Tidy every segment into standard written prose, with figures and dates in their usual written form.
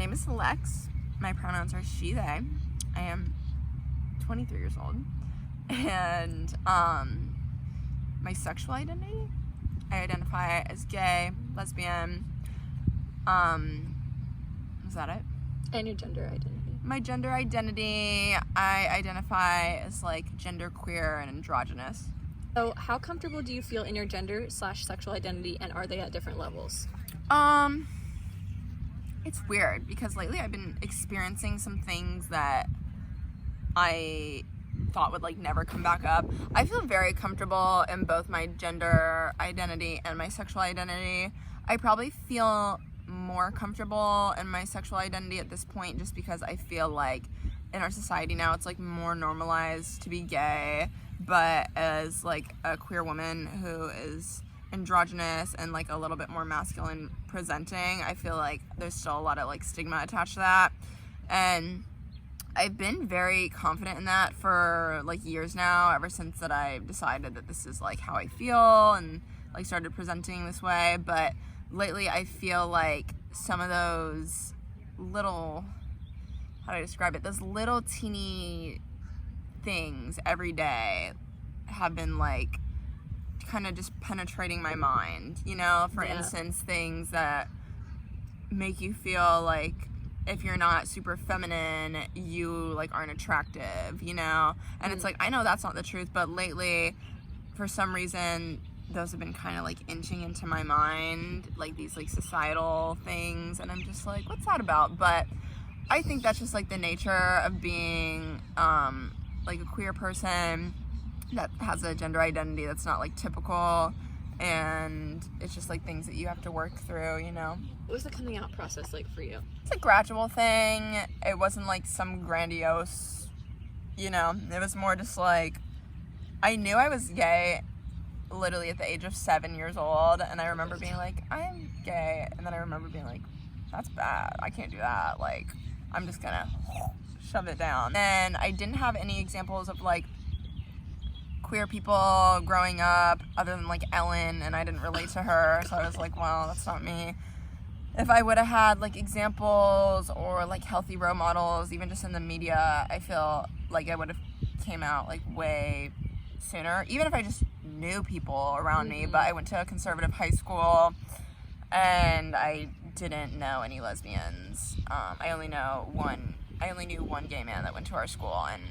name is Lex. My pronouns are she, they. I am 23 years old. And my sexual identity, I identify as gay, lesbian. Is that it? And your gender identity. My gender identity, I identify as like genderqueer and androgynous. So how comfortable do you feel in your gender/sexual identity, and are they at different levels? It's weird because lately I've been experiencing some things that I thought would like never come back up. I feel very comfortable in both my gender identity and my sexual identity. I probably feel more comfortable in my sexual identity at this point just because I feel like in our society now it's like more normalized to be gay, but as like a queer woman who is androgynous and like a little bit more masculine presenting, I feel like there's still a lot of like stigma attached to that. And I've been very confident in that for like years now, ever since that I decided that this is like how I feel and like started presenting this way. But lately I feel like some of those little, how do I describe it, those little teeny things every day have been like kind of just penetrating my mind, you know? For instance, things that make you feel like if you're not super feminine, you like aren't attractive, you know? And it's like, I know that's not the truth, but lately, for some reason, those have been kind of like inching into my mind, like these like societal things, and I'm just like, what's that about? But I think that's just like the nature of being like a queer person that has a gender identity that's not like typical, and it's just like things that you have to work through, you know? What was the coming out process like for you? It's a gradual thing. It wasn't like some grandiose, you know, it was more just like, I knew I was gay literally at the age of 7 years old, and I remember being like, I'm gay, and then I remember being like, that's bad, I can't do that, like, I'm just gonna shove it down. And I didn't have any examples of like queer people growing up other than like Ellen, and I didn't relate to her, so I was like, well, that's not me. If I would have had like examples or like healthy role models, even just in the media, I feel like I would have came out like way sooner, even if I just knew people around me. But I went to a conservative high school and I didn't know any lesbians. I only knew one gay man that went to our school, and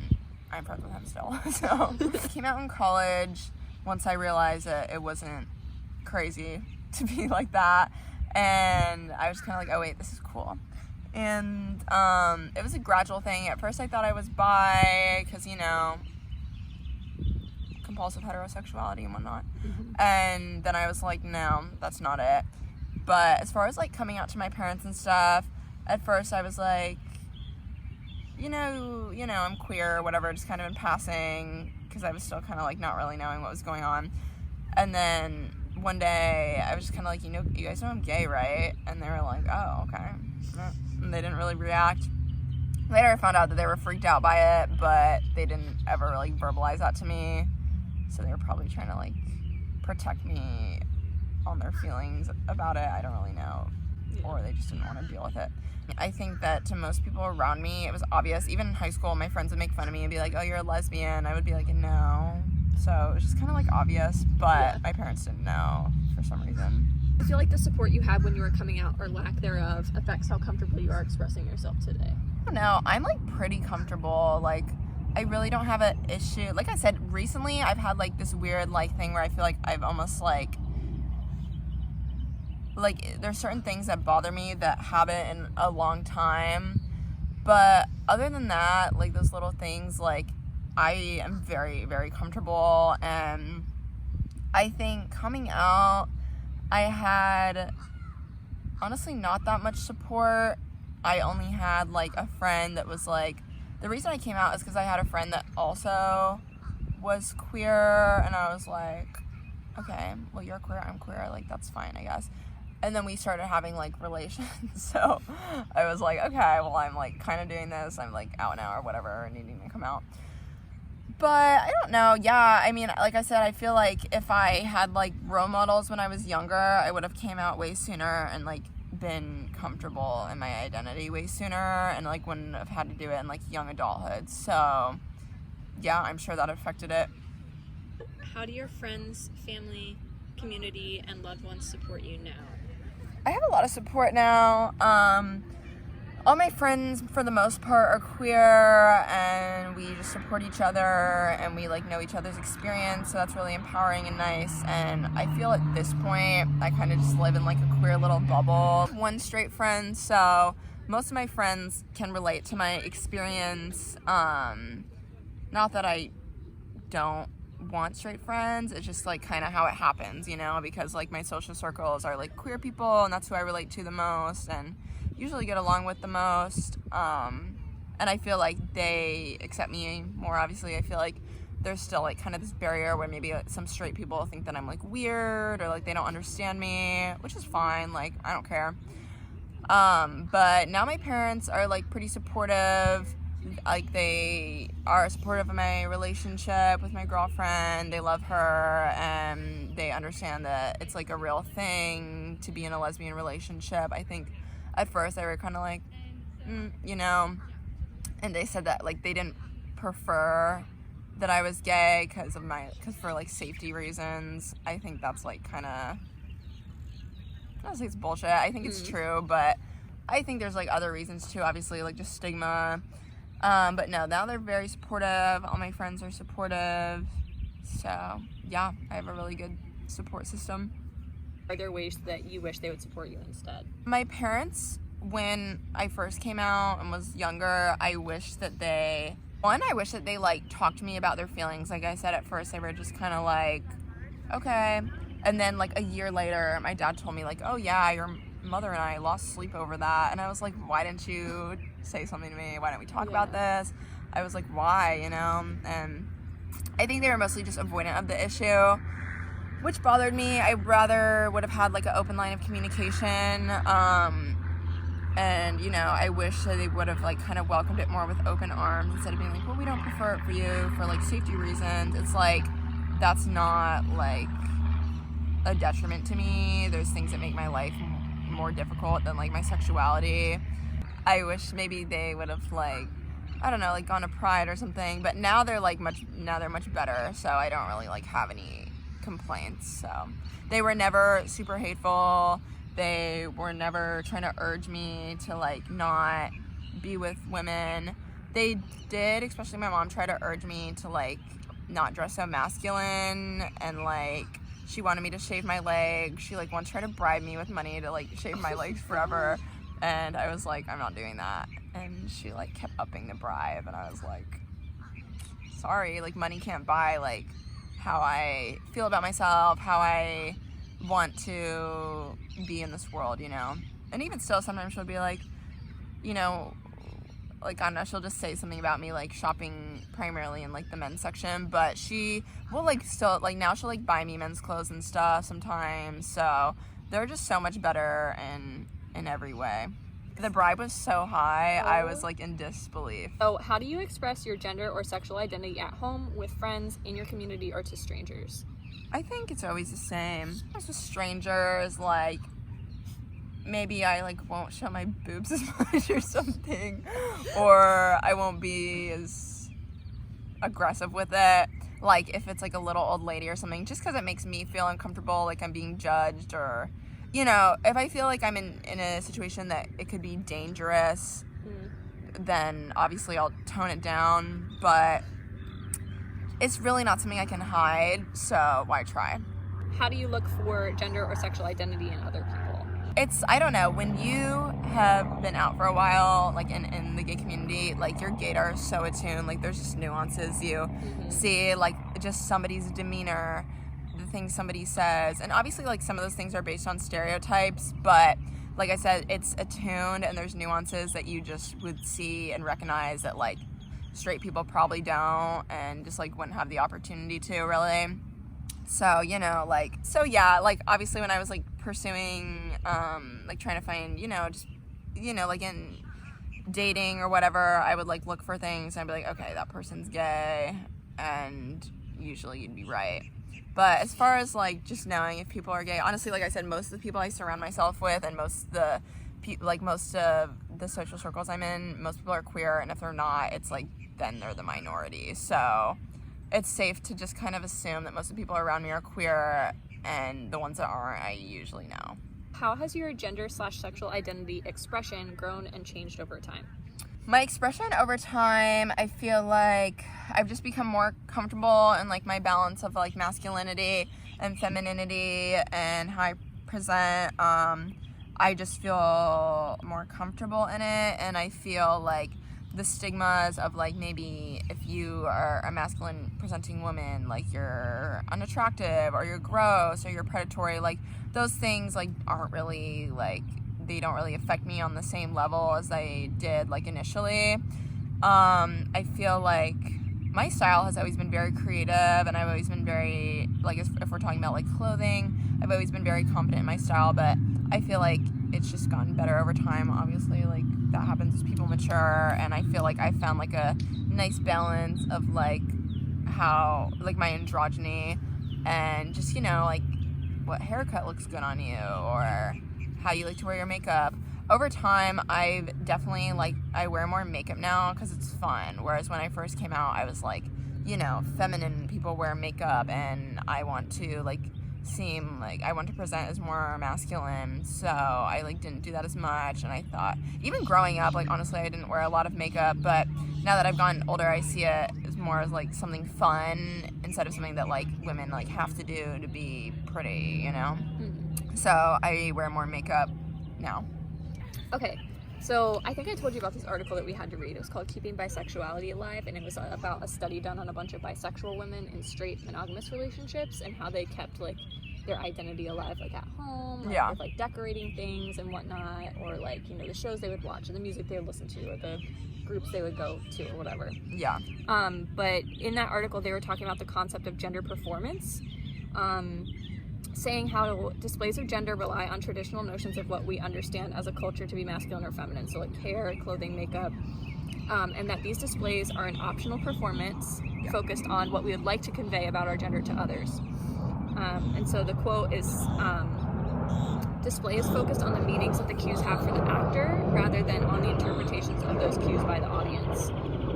I'm friends with him still. So I came out in college once I realized that it wasn't crazy to be like that, and I was kind of like, oh wait, this is cool. And it was a gradual thing. At first I thought I was bi because, you know, compulsive heterosexuality and whatnot. And then I was like, no, that's not it. But as far as like coming out to my parents and stuff, at first I was like, you know, I'm queer or whatever, just kind of in passing, because I was still kind of like not really knowing what was going on. And then one day I was just kind of like, you guys know I'm gay, right? And they were like, oh, okay. And they didn't really react. Later I found out that they were freaked out by it, but they didn't ever really verbalize that to me. So they were probably trying to like protect me on their feelings about it. I don't really know. Or they just didn't want to deal with it. I think that to most people around me, it was obvious. Even in high school, my friends would make fun of me and be like, oh, you're a lesbian. I would be like, no. So it was just kind of like obvious, but my parents didn't know for some reason. I feel like the support you had when you were coming out, or lack thereof, affects how comfortable you are expressing yourself today. I don't know. I'm like pretty comfortable. Like, I really don't have an issue. Like I said, recently I've had like this weird like thing where I feel like I've almost like there's certain things that bother me that haven't in a long time, but other than that, like those little things, like I am very, very comfortable. And I think coming out, I had honestly not that much support. I only had like a friend that was like, the reason I came out is because I had a friend that also was queer, and I was like, okay, well, you're queer, I'm queer, like that's fine, I guess. And then we started having like relations, so I was like, okay, well, I'm like kind of doing this, I'm like out now or whatever, needing to come out. But I don't know, yeah, I mean, like I said, I feel like if I had like role models when I was younger, I would have came out way sooner and like been comfortable in my identity way sooner, and like wouldn't have had to do it in like young adulthood. So yeah, I'm sure that affected it. How do your friends, family, community, and loved ones support you now? I have a lot of support now. All my friends, for the most part, are queer, and we just support each other, and we like know each other's experience, so that's really empowering and nice. And I feel at this point, I kind of just live in like a queer little bubble. One straight friend, so most of my friends can relate to my experience. Not that I don't want straight friends, it's just like kind of how it happens, you know, because like my social circles are like queer people, and that's who I relate to the most and usually get along with the most, and I feel like they accept me more. Obviously, I feel like there's still like kind of this barrier where maybe some straight people think that I'm like weird or like they don't understand me, which is fine, like I don't care. But now my parents are like pretty supportive. Like they are supportive of my relationship with my girlfriend. They love her, and they understand that it's like a real thing to be in a lesbian relationship. I think at first they were kind of like, you know, and they said that like they didn't prefer that I was gay because for like safety reasons. I think that's like kind of, I don't say it's bullshit. I think it's true, but I think there's like other reasons too, obviously, like just stigma. But no, now they're very supportive. All my friends are supportive. So yeah, I have a really good support system. Are there ways that you wish they would support you instead? My parents, when I first came out and was younger, I wish that they like talked to me about their feelings. Like I said, at first they were just kind of like, okay. And then like a year later, my dad told me like, oh yeah, your mother and I lost sleep over that. And I was like, why didn't you say something to me? Why didn't we talk about this? I was like, why, you know? And I think they were mostly just avoidant of the issue, which bothered me. I rather would have had like an open line of communication. And you know, I wish that they would have like kind of welcomed it more with open arms instead of being like, well, we don't prefer it for you for like safety reasons. It's like, that's not like a detriment to me. There's things that make my life more difficult than like my sexuality. I wish maybe they would have like, I don't know, like gone to Pride or something, but now they're much better, so I don't really like have any complaints. So they were never super hateful. They were never trying to urge me to like not be with women. They did, especially my mom, try to urge me to like not dress so masculine, and like she wanted me to shave my legs. She like once tried to bribe me with money to like shave my legs forever, and I was like, I'm not doing that. And she like kept upping the bribe, and I was like, sorry, like money can't buy like how I feel about myself, how I want to be in this world, you know. And even still, sometimes she'll be like, you know, like I don't know, she'll just say something about me like shopping primarily in like the men's section, but she will like still like now she'll like buy me men's clothes and stuff sometimes. So they're just so much better in every way. The bribe was so high, I was like in disbelief. So how do you express your gender or sexual identity at home, with friends, in your community, or to strangers? I think it's always the same. With strangers, like maybe I like won't show my boobs as much or something, or I won't be as aggressive with it. Like if it's like a little old lady or something, just because it makes me feel uncomfortable, like I'm being judged, or you know, if I feel like I'm in a situation that it could be dangerous, then obviously I'll tone it down, but it's really not something I can hide, so why try? How do you look for gender or sexual identity in other people? It's, I don't know, when you have been out for a while, like in the gay community, like your gaydar is so attuned, like there's just nuances you see, like just somebody's demeanor, the things somebody says, and obviously like some of those things are based on stereotypes, but like I said, it's attuned and there's nuances that you just would see and recognize that like straight people probably don't, and just like wouldn't have the opportunity to really. So, you know, like, so yeah, like obviously when I was like pursuing, like trying to find, you know, just, you know, like in dating or whatever, I would like look for things and I'd be like, okay, that person's gay, and usually you'd be right. But as far as like just knowing if people are gay, honestly, like I said, most of the people I surround myself with and most of the social circles I'm in, most people are queer, and if they're not, it's like then they're the minority. So it's safe to just kind of assume that most of the people around me are queer, and the ones that aren't, I usually know. How has your gender/sexual identity expression grown and changed over time? My expression over time, I feel like I've just become more comfortable in like my balance of like masculinity and femininity and how I present. I just feel more comfortable in it, and I feel like the stigmas of like maybe if you are a masculine presenting woman, like you're unattractive or you're gross or you're predatory, like those things like aren't really like, they don't really affect me on the same level as they did like initially. I feel like my style has always been very creative, and I've always been very like, if we're talking about like clothing, I've always been very confident in my style, but I feel like it's just gotten better over time. Obviously, like that happens as people mature, and I feel like I found like a nice balance of like how like my androgyny and just, you know, like what haircut looks good on you or how you like to wear your makeup. Over time, I've definitely like, I wear more makeup now because it's fun, whereas when I first came out, I was like, you know, feminine people wear makeup, and I want to like seem like, I want to present as more masculine, so I like didn't do that as much. And I thought, even growing up, like honestly, I didn't wear a lot of makeup, but now that I've gotten older, I see it as more as like something fun instead of something that like women like have to do to be pretty, you know? So I wear more makeup now. Okay, so I think I told you about this article that we had to read. It was called Keeping Bisexuality Alive, and it was about a study done on a bunch of bisexual women in straight monogamous relationships and how they kept like their identity alive, like at home, like, with like decorating things and whatnot, or like, you know, the shows they would watch or the music they would listen to or the groups they would go to or whatever. Yeah. But in that article, they were talking about the concept of gender performance. Saying how displays of gender rely on traditional notions of what we understand as a culture to be masculine or feminine, so like hair, clothing, makeup, and that these displays are an optional performance focused on what we would like to convey about our gender to others. And so the quote is, display is focused on the meanings that the cues have for the actor rather than on the interpretations of those cues by the audience.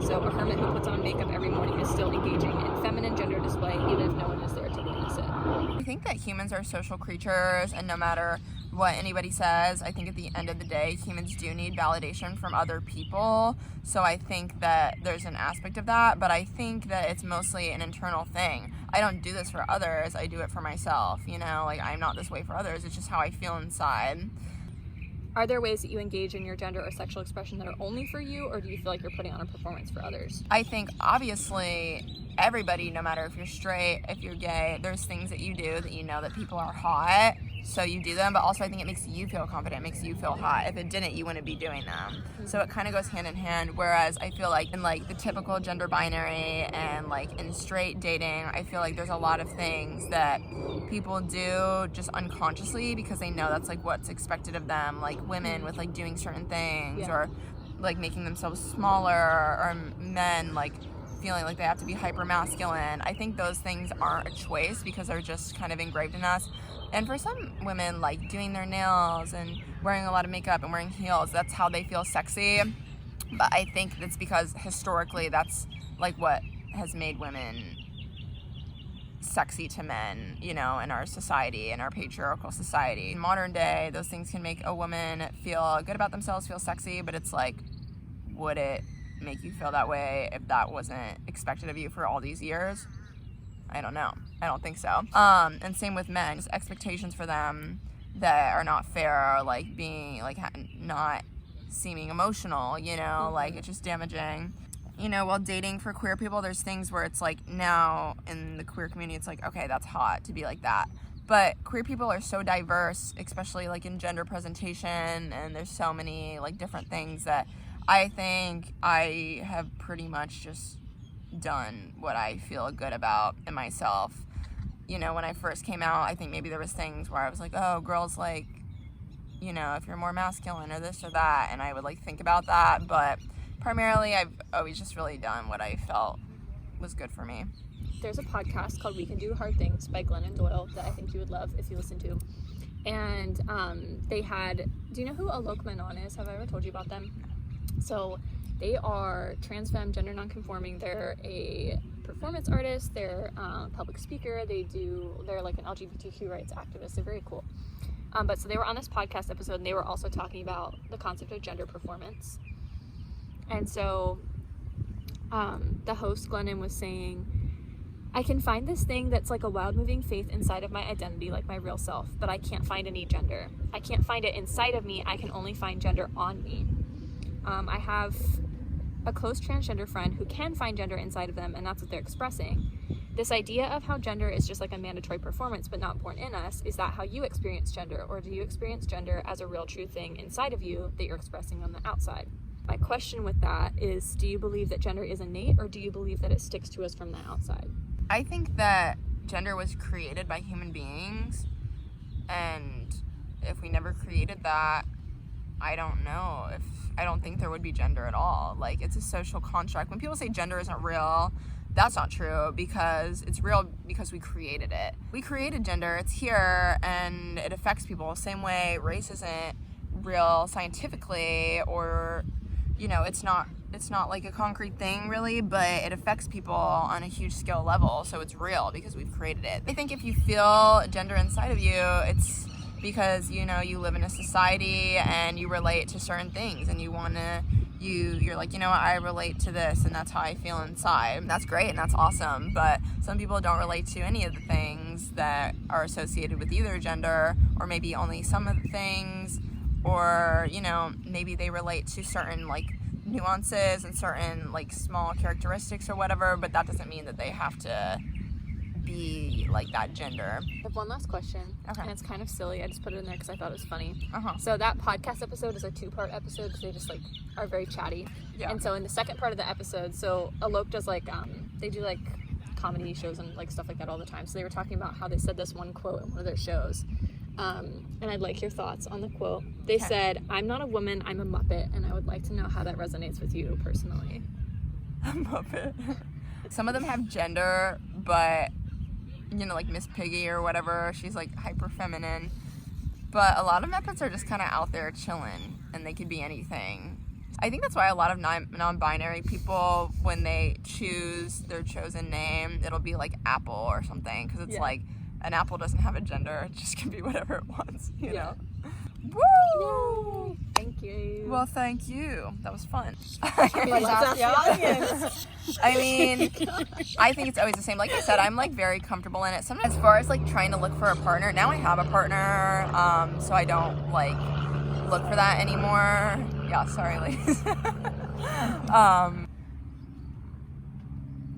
So a hermit who puts on makeup every morning is still engaging in feminine gender display even if no one is there to witness it. I think that humans are social creatures, and no matter what anybody says, I think at the end of the day, humans do need validation from other people. So I think that there's an aspect of that, but I think that it's mostly an internal thing. I don't do this for others, I do it for myself, you know? Like, I'm not this way for others, it's just how I feel inside. Are there ways that you engage in your gender or sexual expression that are only for you, or do you feel like you're putting on a performance for others? I think obviously everybody, no matter if you're straight, if you're gay, there's things that you do that you know that people are hot, so you do them, but also I think it makes you feel confident, it makes you feel hot. If it didn't, you wouldn't be doing them. So it kind of goes hand in hand, whereas I feel like in like the typical gender binary and like in straight dating, I feel like there's a lot of things that people do just unconsciously because they know that's like what's expected of them, like women with like doing certain things or like making themselves smaller, or men like feeling like they have to be hyper masculine. I think those things aren't a choice because they're just kind of engraved in us. And for some women, like doing their nails and wearing a lot of makeup and wearing heels, that's how they feel sexy. But I think that's because historically that's like what has made women sexy to men, you know, in our society, in our patriarchal society. In modern day, those things can make a woman feel good about themselves, feel sexy, but it's like, would it make you feel that way if that wasn't expected of you for all these years? I don't know. I don't think so. And same with men. Just expectations for them that are not fair, or like being like not seeming emotional, you know, like it's just damaging. You know, while dating for queer people, there's things where it's like now in the queer community, it's like, okay, that's hot to be like that. But queer people are so diverse, especially like in gender presentation, and there's so many like different things that I think I have pretty much just done what I feel good about in myself. You know, when I first came out, I think maybe there was things where I was like, oh, girls like, you know, if you're more masculine or this or that, and I would like think about that, but primarily I've always just really done what I felt was good for me. there's a podcast called We Can Do Hard Things by Glennon Doyle that I think you would love if you listen to. And they had, do you know who Alok Menon is? Have I ever told you about them? So they are trans femme, gender nonconforming. They're a performance artist. They're a public speaker. They're like an LGBTQ rights activist. They're very cool. But so they were on this podcast episode, and they were also talking about the concept of gender performance. And so the host, Glennon, was saying, I can find this thing that's like a wild moving faith inside of my identity, like my real self, but I can't find any gender. I can't find it inside of me. I can only find gender on me. I have a close transgender friend who can find gender inside of them, and that's what they're expressing. This idea of how gender is just like a mandatory performance but not born in us, is that how you experience gender? Or do you experience gender as a real true thing inside of you that you're expressing on the outside? My question with that is, do you believe that gender is innate, or do you believe that it sticks to us from the outside? I think that gender was created by human beings, and if we never created that, I don't think there would be gender at all. Like, it's a social construct. When people say gender isn't real, that's not true, because it's real because we created it. We created gender, it's here, and it affects people the same way race isn't real scientifically, or, you know, it's not like a concrete thing really, but it affects people on a huge scale level, so it's real because we've created it. I think if you feel gender inside of you, it's because, you know, you live in a society and you relate to certain things, and you're like, you know what, I relate to this, and that's how I feel inside. That's great and that's awesome, but some people don't relate to any of the things that are associated with either gender, or maybe only some of the things, or, you know, maybe they relate to certain like nuances and certain like small characteristics or whatever, but that doesn't mean that they have to be like that gender. I have one last question. Okay. And it's kind of silly. I just put it in there because I thought it was funny. Uh-huh. So that podcast episode is a 2-part episode because they just like are very chatty. Yeah. And so in the second part of the episode, so Alok does like they do like comedy shows and like stuff like that all the time. So they were talking about how they said this one quote in one of their shows. And I'd like your thoughts on the quote. They said, "I'm not a woman, I'm a Muppet," and I would like to know how that resonates with you personally. A Muppet. Some of them have gender, but, you know, like Miss Piggy or whatever, she's like hyper feminine. But a lot of Muppets are just kind of out there chilling, and they could be anything. I think that's why a lot of non-binary people, when they choose their chosen name, it'll be like Apple or something, because it's like, an apple doesn't have a gender, it just can be whatever it wants, you know? Woo! Yay. Thank you. Well, thank you. That was fun. Let's ask the audience. I mean, I think it's always the same. Like I said, I'm like very comfortable in it. Sometimes, as far as like trying to look for a partner, now I have a partner, so I don't like look for that anymore. Yeah, sorry, ladies.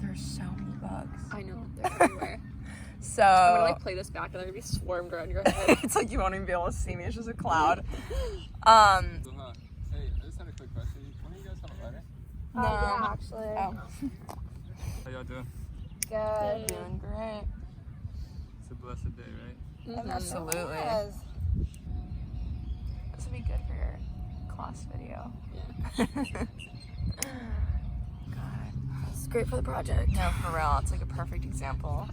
There's so many bugs. I know, they're everywhere. So I'm gonna like play this back and they're gonna be swarmed around your head. it's like you won't even be able to see me. It's just a cloud. Hey, I just had a quick question. One of you guys have a lighter? No. Yeah, actually. Oh. How y'all doing? Good. Doing great. It's a blessed day, right? Mhm. Absolutely. Yes. This would be good for your class video. Yeah. God. It's great for the project. No, for real. It's like a perfect example.